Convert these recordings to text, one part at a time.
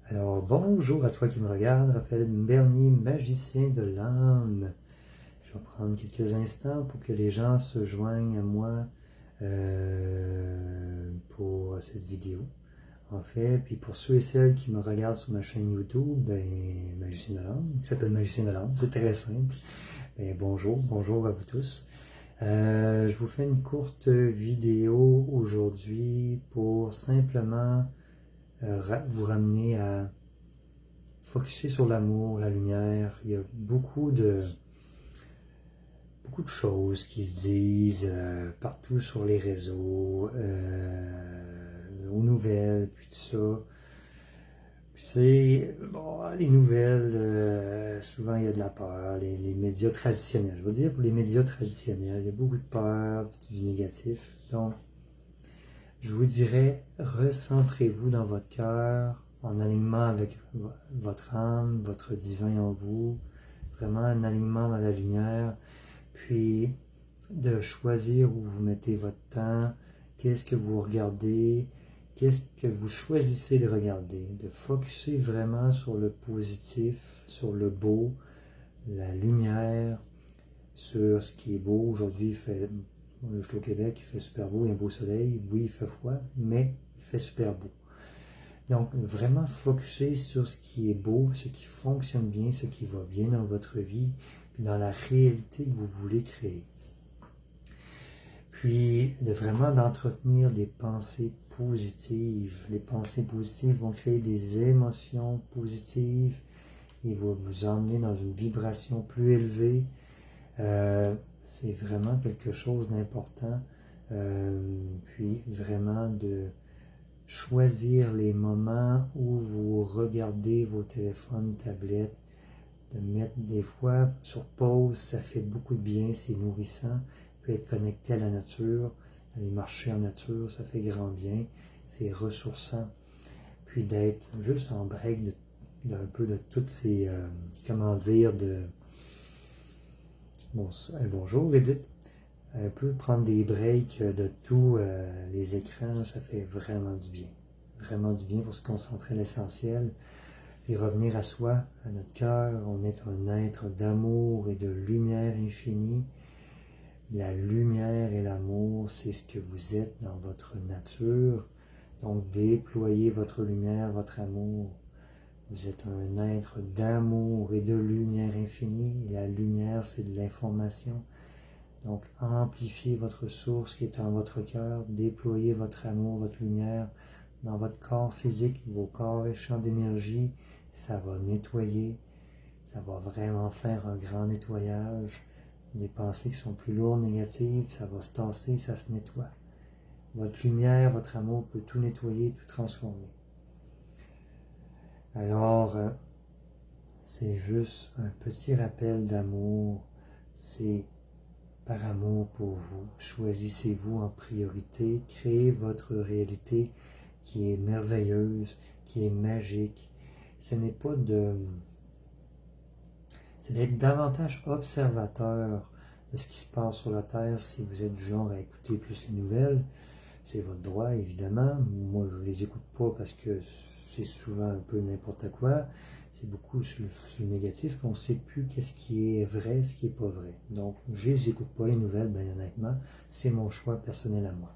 Alors, bonjour à toi qui me regarde, Raphaël Bernier, magicien de l'âme. Je vais prendre quelques instants pour que les gens se joignent à moi pour cette vidéo. En fait, puis pour ceux et celles qui me regardent sur ma chaîne YouTube, magicien de l'âme, qui s'appelle Magicien de l'âme, c'est très simple. Bonjour à vous tous. Je vous fais une courte vidéo aujourd'hui pour simplement vous ramener à focuser sur l'amour, la lumière. Il y a beaucoup de choses qui se disent partout sur les réseaux, aux nouvelles, puis tout ça. Puis c'est, bon, les nouvelles, souvent il y a de la peur, les médias traditionnels. Je veux dire, pour les médias traditionnels, il y a beaucoup de peur, puis du négatif. Donc, je vous dirais, recentrez-vous dans votre cœur, en alignement avec votre âme, votre divin en vous, vraiment un alignement dans la lumière, puis de choisir où vous mettez votre temps, qu'est-ce que vous regardez, qu'est-ce que vous choisissez de regarder, de focuser vraiment sur le positif, sur le beau, la lumière, sur ce qui est beau. Aujourd'hui, je suis au Québec, il fait super beau, il y a un beau soleil, oui, il fait froid, mais il fait super beau. Donc, vraiment focuser sur ce qui est beau, ce qui fonctionne bien, ce qui va bien dans votre vie, puis dans la réalité que vous voulez créer. Puis, vraiment d'entretenir des pensées positives. Les pensées positives vont créer des émotions positives et vont vous emmener dans une vibration plus élevée. C'est vraiment quelque chose d'important. Puis, vraiment de choisir les moments où vous regardez vos téléphones, tablettes, de mettre des fois sur pause, ça fait beaucoup de bien, c'est nourrissant. Puis être connecté à la nature, aller marcher en nature, ça fait grand bien, c'est ressourçant. Puis d'être juste en break d'un peu de toutes ces, bonjour Edith, un peu prendre des breaks de tous les écrans, ça fait vraiment du bien. Vraiment du bien pour se concentrer à l'essentiel et revenir à soi, à notre cœur. On est un être d'amour et de lumière infinie. La lumière et l'amour, c'est ce que vous êtes dans votre nature. Donc déployez votre lumière, votre amour. Vous êtes un être d'amour et de lumière infinie. Et la lumière, c'est de l'information. Donc, amplifiez votre source qui est en votre cœur, déployez votre amour, votre lumière dans votre corps physique, vos corps et champs d'énergie. Ça va nettoyer, ça va vraiment faire un grand nettoyage. Les pensées qui sont plus lourdes, négatives, ça va se tasser, ça se nettoie. Votre lumière, votre amour peut tout nettoyer, tout transformer. Alors, c'est juste un petit rappel d'amour. C'est par amour pour vous. Choisissez-vous en priorité. Créez votre réalité qui est merveilleuse, qui est magique. Ce n'est pas de... C'est d'être davantage observateur de ce qui se passe sur la Terre. Si vous êtes du genre à écouter plus les nouvelles, c'est votre droit, évidemment. Moi, je ne les écoute pas parce que c'est souvent un peu n'importe quoi. C'est beaucoup sur le négatif, on ne sait plus qu'est-ce qui est vrai, ce qui n'est pas vrai. Donc, je les écoute pas les nouvelles, bien honnêtement. C'est mon choix personnel à moi.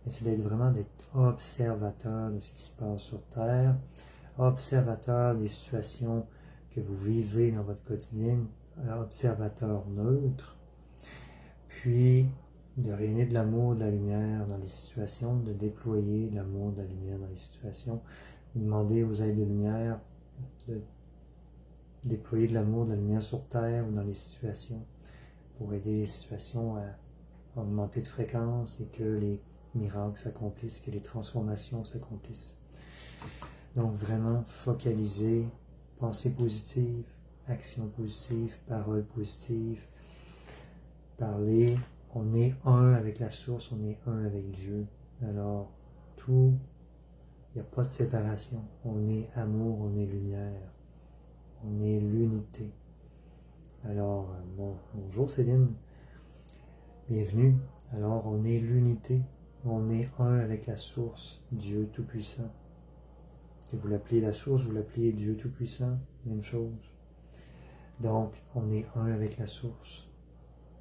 Mais c'est vraiment d'être observateur de ce qui se passe sur Terre, observateur des situations que vous vivez dans votre quotidien, observateur neutre, puis de rayonner de l'amour, de la lumière dans les situations, de déployer de l'amour, de la lumière dans les situations, demander aux aides de lumière de déployer de l'amour, de la lumière sur Terre ou dans les situations pour aider les situations à augmenter de fréquence et que les miracles s'accomplissent, que les transformations s'accomplissent. Donc vraiment focaliser, pensée positive, action positive, parole positive, parler. On est un avec la source, on est un avec Dieu. Alors tout, il n'y a pas de séparation. On est amour, on est lumière. On est l'unité. Alors, bonjour Céline, bienvenue. Alors, on est l'unité, on est un avec la source, Dieu Tout-Puissant. Que vous l'appelez la source, vous l'appelez Dieu Tout-Puissant, même chose. Donc, on est un avec la source.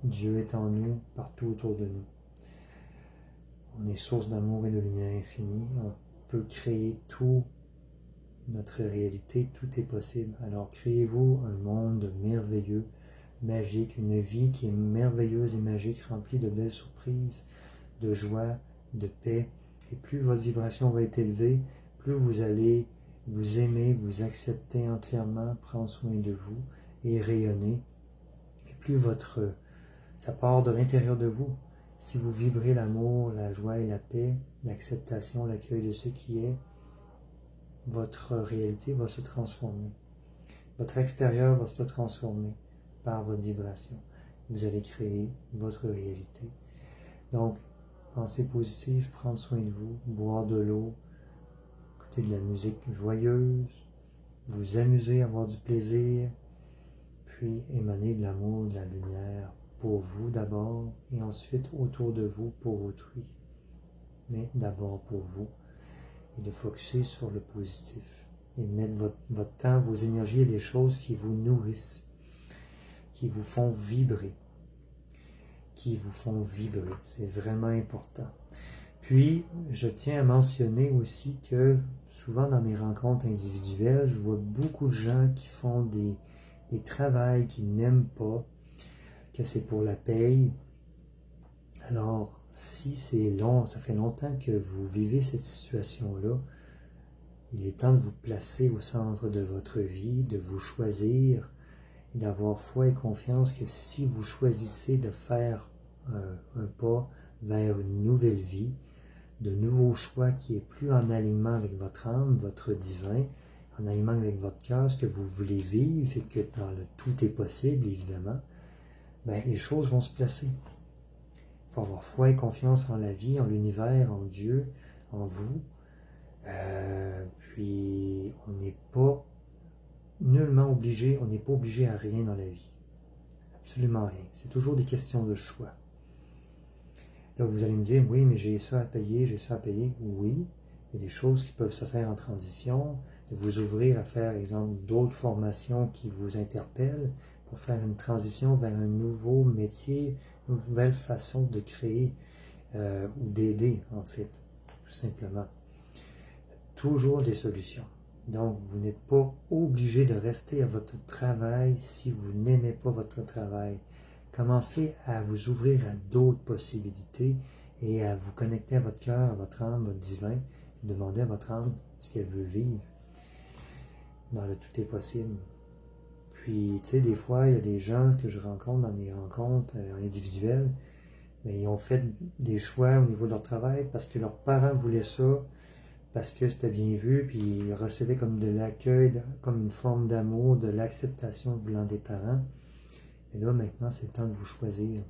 Dieu est en nous, partout autour de nous. On est source d'amour et de lumière infinie. On peut créer tout, notre réalité, tout est possible. Alors, créez-vous un monde merveilleux, magique, une vie qui est merveilleuse et magique, remplie de belles surprises, de joie, de paix. Et plus votre vibration va être élevée, plus vous allez vous aimer, vous accepter entièrement, prendre soin de vous et rayonner. Et plus ça part de l'intérieur de vous. Si vous vibrez l'amour, la joie et la paix, l'acceptation, l'accueil de ce qui est, votre réalité va se transformer. Votre extérieur va se transformer par votre vibration. Vous allez créer votre réalité. Donc, pensez positif, prendre soin de vous, boire de l'eau, écouter de la musique joyeuse, vous amuser, avoir du plaisir, puis émaner de l'amour, de la lumière pour vous d'abord, et ensuite autour de vous pour autrui. Mais d'abord pour vous, et de focuser sur le positif, et de mettre votre temps, vos énergies et les choses qui vous nourrissent, qui vous font vibrer. C'est vraiment important. Puis, je tiens à mentionner aussi que souvent dans mes rencontres individuelles, je vois beaucoup de gens qui font des travails qu'ils n'aiment pas, que c'est pour la paye. Alors, si c'est long, ça fait longtemps que vous vivez cette situation-là, il est temps de vous placer au centre de votre vie, de vous choisir et d'avoir foi et confiance que si vous choisissez de faire un pas vers une nouvelle vie, de nouveaux choix qui est plus en alignement avec votre âme, votre divin, en alignement avec votre cœur, ce que vous voulez vivre, et que dans le tout est possible, évidemment, ben, les choses vont se placer. Il faut avoir foi et confiance en la vie, en l'univers, en Dieu, en vous. Puis, on n'est pas nullement obligé, on n'est pas obligé à rien dans la vie. Absolument rien. C'est toujours des questions de choix. Là, vous allez me dire, oui, mais j'ai ça à payer, j'ai ça à payer. Oui, il y a des choses qui peuvent se faire en transition, de vous ouvrir à faire, par exemple, d'autres formations qui vous interpellent pour faire une transition vers un nouveau métier, une nouvelle façon de créer ou d'aider, en fait, tout simplement. Toujours des solutions. Donc, vous n'êtes pas obligé de rester à votre travail si vous n'aimez pas votre travail. Commencez à vous ouvrir à d'autres possibilités et à vous connecter à votre cœur, à votre âme, votre divin. Demandez à votre âme ce qu'elle veut vivre. Dans le tout est possible. Puis, tu sais, des fois, il y a des gens que je rencontre dans mes rencontres individuelles, mais ils ont fait des choix au niveau de leur travail parce que leurs parents voulaient ça, parce que c'était bien vu, puis ils recevaient comme de l'accueil, comme une forme d'amour, de l'acceptation venant des parents. Et là, maintenant, c'est le temps de vous choisir.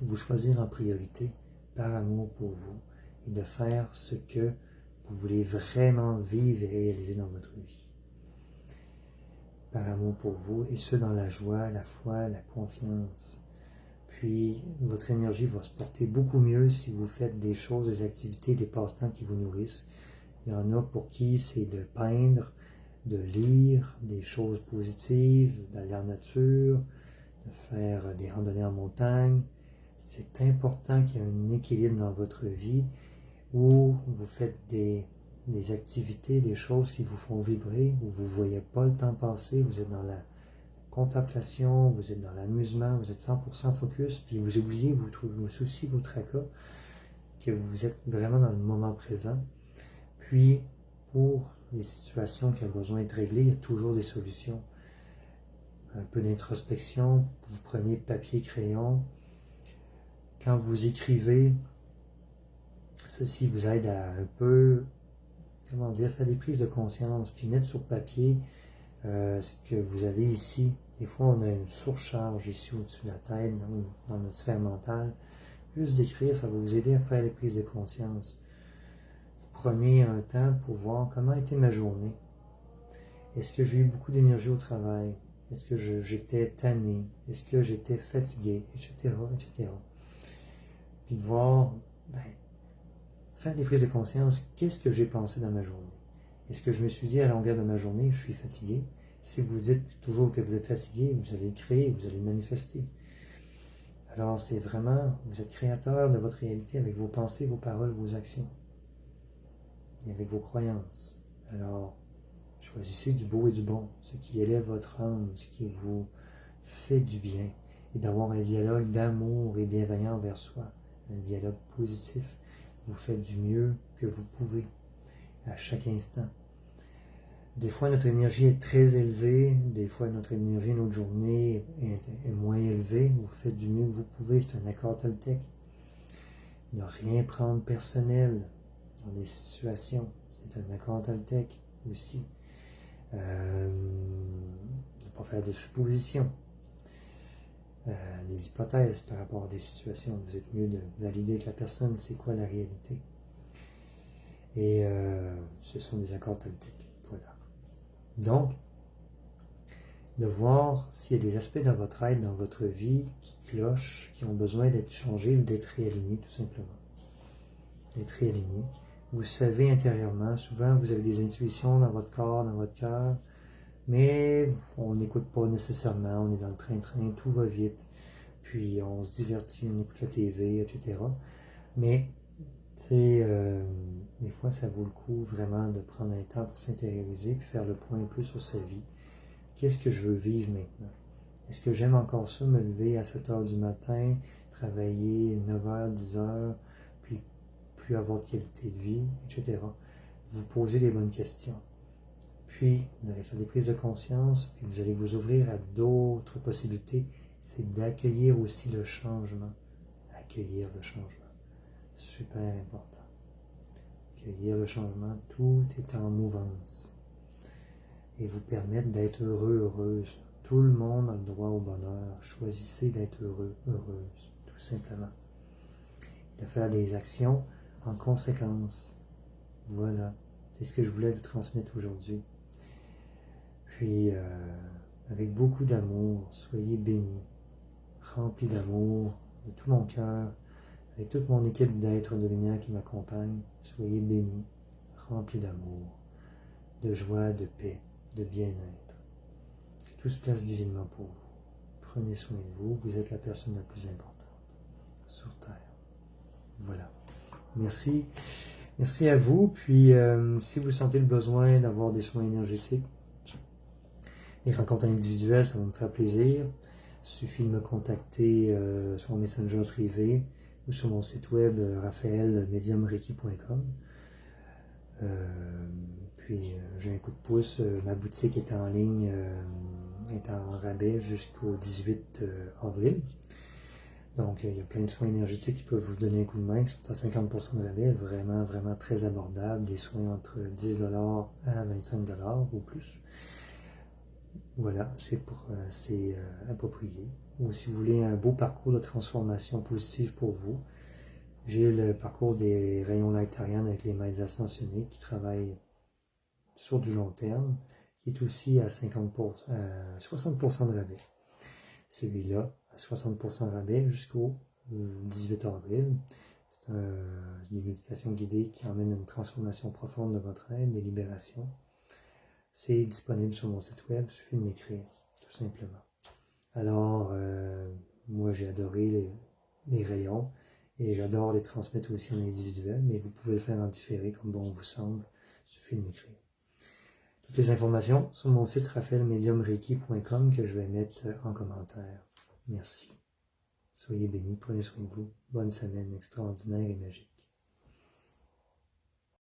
Vous choisir en priorité, par amour pour vous, et de faire ce que vous voulez vraiment vivre et réaliser dans votre vie. Par amour pour vous, et ce dans la joie, la foi, la confiance. Puis, votre énergie va se porter beaucoup mieux si vous faites des choses, des activités, des passe-temps qui vous nourrissent. Il y en a pour qui c'est de peindre, de lire des choses positives, d'aller en nature, de faire des randonnées en montagne. C'est important qu'il y ait un équilibre dans votre vie où vous faites des activités, des choses qui vous font vibrer, où vous ne voyez pas le temps passer, vous êtes dans la contemplation, vous êtes dans l'amusement, vous êtes 100% focus, puis vous oubliez vos soucis, vos tracas, que vous êtes vraiment dans le moment présent. Puis, pour les situations qui ont besoin d'être réglées, il y a toujours des solutions. Un peu d'introspection, vous prenez papier, crayon. Quand vous écrivez, ceci vous aide à un peu, faire des prises de conscience, puis mettre sur papier ce que vous avez ici. Des fois, on a une surcharge ici au-dessus de la tête, dans notre sphère mentale. Juste d'écrire, ça va vous aider à faire des prises de conscience. Vous prenez un temps pour voir comment était ma journée. Est-ce que j'ai eu beaucoup d'énergie au travail? Est-ce que j'étais tanné? Est-ce que j'étais fatigué? Etc. Puis de voir, faire des prises de conscience, qu'est-ce que j'ai pensé dans ma journée? Est-ce que je me suis dit à la longueur de ma journée, je suis fatigué? Si vous dites toujours que vous êtes fatigué, vous allez le créer, vous allez le manifester. Alors c'est vraiment, vous êtes créateur de votre réalité avec vos pensées, vos paroles, vos actions et avec vos croyances. Alors, choisissez du beau et du bon, ce qui élève votre âme, ce qui vous fait du bien, et d'avoir un dialogue d'amour et bienveillant envers soi, un dialogue positif. Vous faites du mieux que vous pouvez à chaque instant. Des fois, notre énergie est très élevée, des fois, notre énergie, notre journée est moins élevée. Vous faites du mieux que vous pouvez, c'est un accord Toltec. Ne rien prendre personnel dans des situations, c'est un accord Toltec aussi. Ne pas faire de suppositions, des hypothèses par rapport à des situations. Vous êtes mieux de valider avec la personne c'est quoi la réalité. Et ce sont des accords Toltec. Voilà. Donc, de voir s'il y a des aspects dans votre être, dans votre vie qui clochent, qui ont besoin d'être changés ou d'être réalignés tout simplement. D'être réalignés. Vous savez intérieurement, souvent vous avez des intuitions dans votre corps, dans votre cœur, mais on n'écoute pas nécessairement, on est dans le train-train, tout va vite, puis on se divertit, on écoute la TV, etc. Mais, des fois ça vaut le coup vraiment de prendre un temps pour s'intérioriser, puis faire le point un peu sur sa vie. Qu'est-ce que je veux vivre maintenant? Est-ce que j'aime encore ça, me lever à 7 heures du matin, travailler 9 heures, 10 heures, puis plus avoir de qualité de vie, etc. Vous posez les bonnes questions. Puis, vous allez faire des prises de conscience, puis vous allez vous ouvrir à d'autres possibilités. C'est d'accueillir aussi le changement. Accueillir le changement. Super important. Accueillir le changement, tout est en mouvance. Et vous permettre d'être heureux, heureuse. Tout le monde a le droit au bonheur. Choisissez d'être heureux, heureuse, tout simplement. De faire des actions en conséquence. Voilà. C'est ce que je voulais vous transmettre aujourd'hui. Puis, avec beaucoup d'amour, soyez bénis, remplis d'amour de tout mon cœur, avec toute mon équipe d'êtres de lumière qui m'accompagne. Soyez bénis, remplis d'amour, de joie, de paix, de bien-être. Que tout se place divinement pour vous. Prenez soin de vous, vous êtes la personne la plus importante sur Terre. Voilà. Merci. Merci à vous. Puis, si vous sentez le besoin d'avoir des soins énergétiques, des rencontres individuelles, ça va me faire plaisir. Il suffit de me contacter sur mon messenger privé ou sur mon site web raphaelmediumreiki.com. Puis j'ai un coup de pouce, ma boutique est en ligne, est en rabais jusqu'au 18 avril. Donc il y a plein de soins énergétiques qui peuvent vous donner un coup de main, qui sont à 50% de rabais, vraiment, vraiment très abordable, des soins entre 10$ à 25$ ou plus. Voilà, c'est approprié. Ou si vous voulez un beau parcours de transformation positive pour vous, j'ai le parcours des rayons Light Ariane avec les maîtres ascensionnés qui travaillent sur du long terme, qui est aussi à 60% de rabais. Celui-là, à 60% de rabais jusqu'au 18 avril. C'est une méditation guidée qui emmène une transformation profonde de votre être, des libérations. C'est disponible sur mon site web, il suffit de m'écrire, tout simplement. Alors, moi j'ai adoré les rayons et j'adore les transmettre aussi en individuel, mais vous pouvez le faire en différé comme bon vous semble, il suffit de m'écrire. Toutes les informations sur mon site raphaelmediumreiki.com que je vais mettre en commentaire. Merci. Soyez bénis, prenez soin de vous. Bonne semaine extraordinaire et magique.